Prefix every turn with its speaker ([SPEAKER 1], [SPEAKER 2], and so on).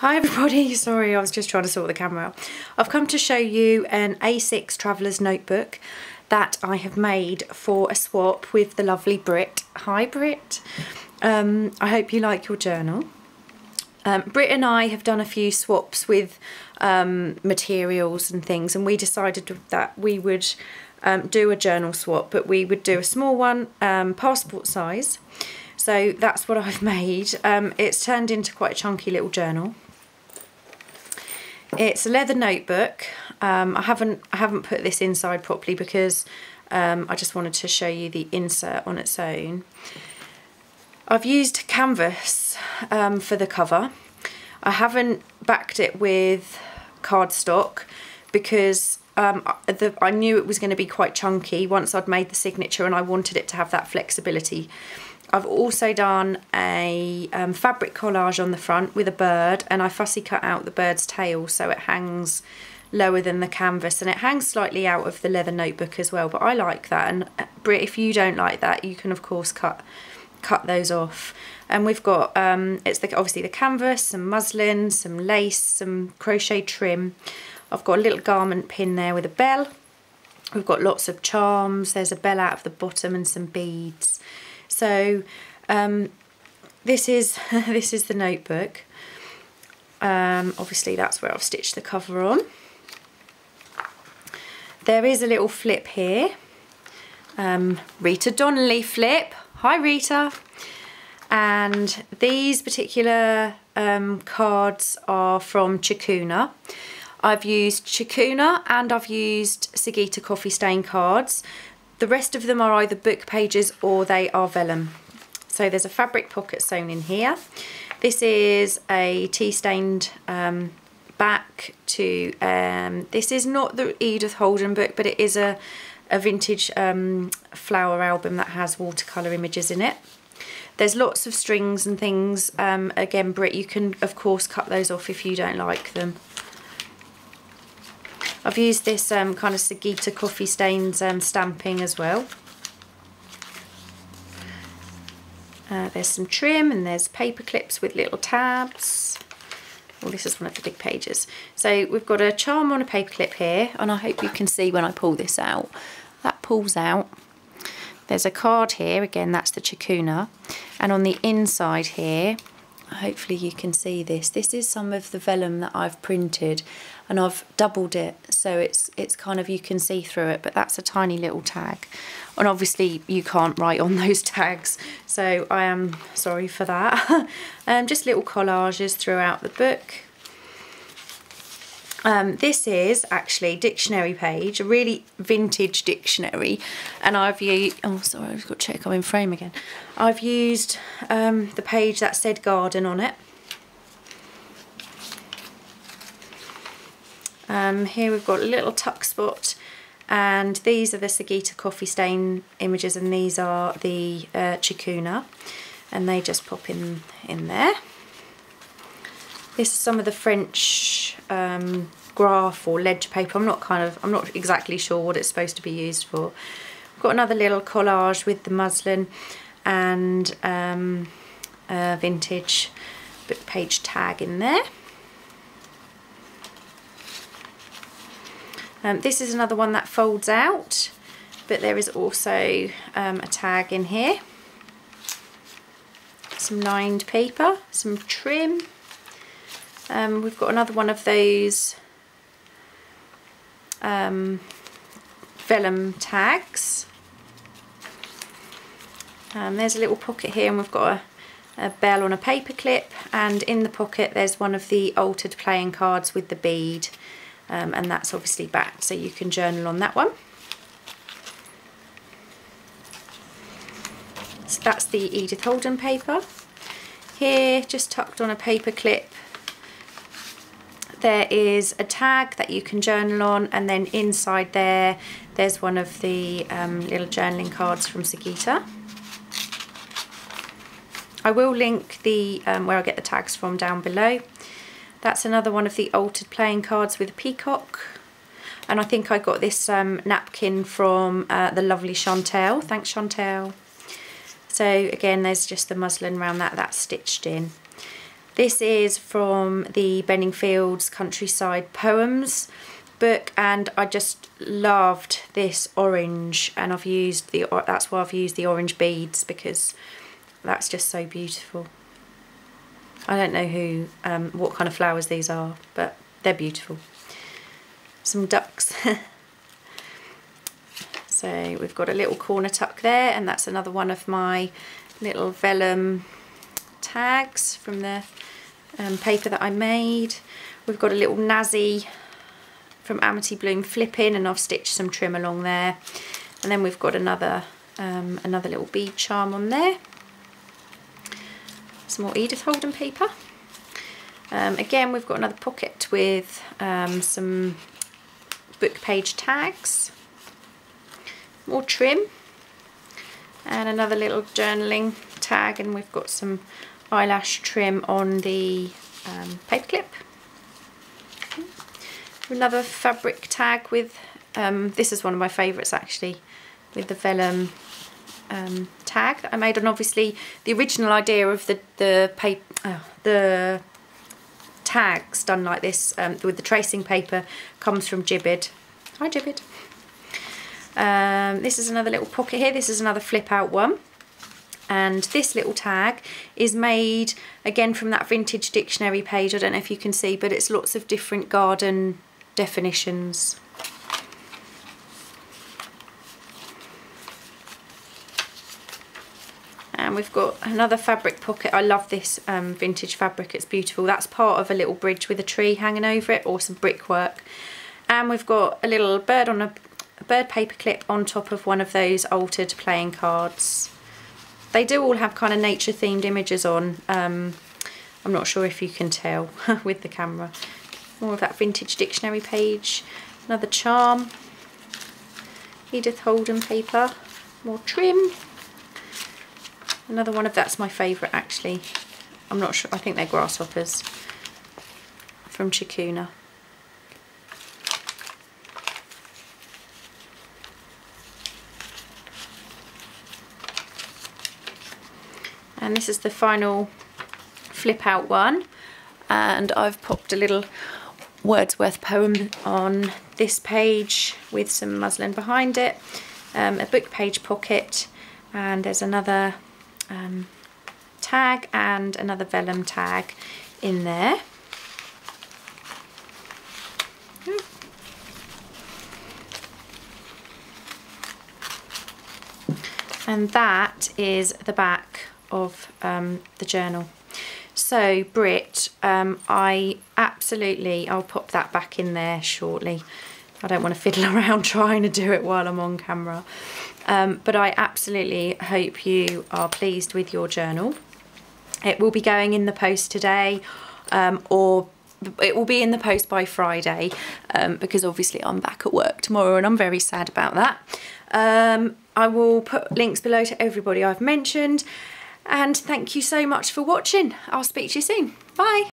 [SPEAKER 1] Hi everybody, sorry I was just trying to sort the camera out. I've come to show you an A6 Traveller's Notebook that I have made for a swap with the lovely Britt. Hi Britt, I hope you like your journal. Britt and I have done a few swaps with materials and things, and we decided that we would do a journal swap, but we would do a small one, passport size. So that's what I've made. It's turned into quite a chunky little journal. It's a leather notebook. I haven't put this inside properly because I just wanted to show you the insert on its own. I've used canvas for the cover. I haven't backed it with cardstock because I knew it was going to be quite chunky once I'd made the signature, and I wanted it to have that flexibility. I've also done a fabric collage on the front with a bird, and I fussy cut out the bird's tail so it hangs lower than the canvas, and it hangs slightly out of the leather notebook as well, but I like that. And Britt, if you don't like that, you can of course cut those off. And we've got obviously the canvas, some muslin, some lace, some crochet trim. I've got a little garment pin there with a bell. We've got lots of charms. There's a bell out of the bottom and some beads. So this is the notebook. Obviously that's where I've stitched the cover on. There is a little flip here. Rita Donnelly flip. Hi Rita. And these particular cards are from ChicUna. I've used ChicUna and I've used Sigita coffee stain cards. The rest of them are either book pages or they are vellum. So there's a fabric pocket sewn in here. This is a tea stained back to, this is not the Edith Holden book, but it is a vintage flower album that has watercolour images in it. There's lots of strings and things. Again, Britt, you can of course cut those off if you don't like them. I've used this kind of Sigita coffee stains stamping as well. There's some trim and there's paper clips with little tabs. Well, this is one of the big pages. So we've got a charm on a paper clip here, and I hope you can see when I pull this out. That pulls out. There's a card here, again that's the ChicUna, and on the inside here, hopefully you can see this. This is some of the vellum that I've printed, and I've doubled it so it's kind of, you can see through it, but that's a tiny little tag. And obviously you can't write on those tags, so I am sorry for that. Just little collages throughout the book. This is actually dictionary page, a really vintage dictionary, and I've used, oh sorry, I've got to check I'm in frame again. I've used the page that said garden on it. Here we've got a little tuck spot, and these are the Sigita coffee stain images, and these are the ChicUna, and they just pop in there. This is some of the French graph or ledge paper. I'm not exactly sure what it's supposed to be used for. I've got another little collage with the muslin and a vintage book page tag in there. This is another one that folds out, but there is also a tag in here. Some lined paper, some trim. We've got another one of those vellum tags. There's a little pocket here, and we've got a bell on a paper clip, and in the pocket there's one of the altered playing cards with the bead, and that's obviously backed, so you can journal on that one. So that's the Edith Holden paper. Here, just tucked on a paper clip, there is a tag that you can journal on, and then inside there's one of the little journaling cards from Sigita. I will link the where I get the tags from down below. That's another one of the altered playing cards with a peacock, and I think I got this napkin from the lovely Chantel. Thanks Chantel. So again, there's just the muslin around that's stitched in. This is from the Benningfields Countryside Poems book, and I just loved this orange, and that's why I've used the orange beads, because that's just so beautiful. I don't know what kind of flowers these are, but they're beautiful. Some ducks. So we've got a little corner tuck there, and that's another one of my little vellum tags from the paper that I made. We've got a little Nazy from Amity Bloom flip-in, and I've stitched some trim along there. And then we've got another little bead charm on there. Some more Edith Holden paper. Again, we've got another pocket with some book page tags. More trim. And another little journaling tag, and we've got some eyelash trim on the paperclip. Another fabric tag with, this is one of my favourites actually, with the vellum tag that I made. And obviously the original idea of the tags done like this with the tracing paper comes from Jibid. Hi Jibid. This is another little pocket here. This is another flip out one, and this little tag is made again from that vintage dictionary page. I don't know if you can see, but it's lots of different garden definitions. And we've got another fabric pocket. I love this vintage fabric, it's beautiful. That's part of a little bridge with a tree hanging over it, or some brickwork. And we've got a little bird on a bird paper clip on top of one of those altered playing cards. They do all have kind of nature themed images on. I'm not sure if you can tell with the camera. More of that vintage dictionary page. Another charm. Edith Holden paper. More trim. Another one of that's my favourite actually. I'm not sure, I think they're grasshoppers. From ChicUna. And this is the final flip out one, and I've popped a little Wordsworth poem on this page with some muslin behind it, a book page pocket, and there's another tag and another vellum tag in there. And that is the back of the journal. So Britt, I'll pop that back in there shortly. I don't want to fiddle around trying to do it while I'm on camera. But I absolutely hope you are pleased with your journal. It will be going in the post today, or it will be in the post by Friday, because obviously I'm back at work tomorrow and I'm very sad about that. I will put links below to everybody I've mentioned, and thank you so much for watching. I'll speak to you soon. Bye.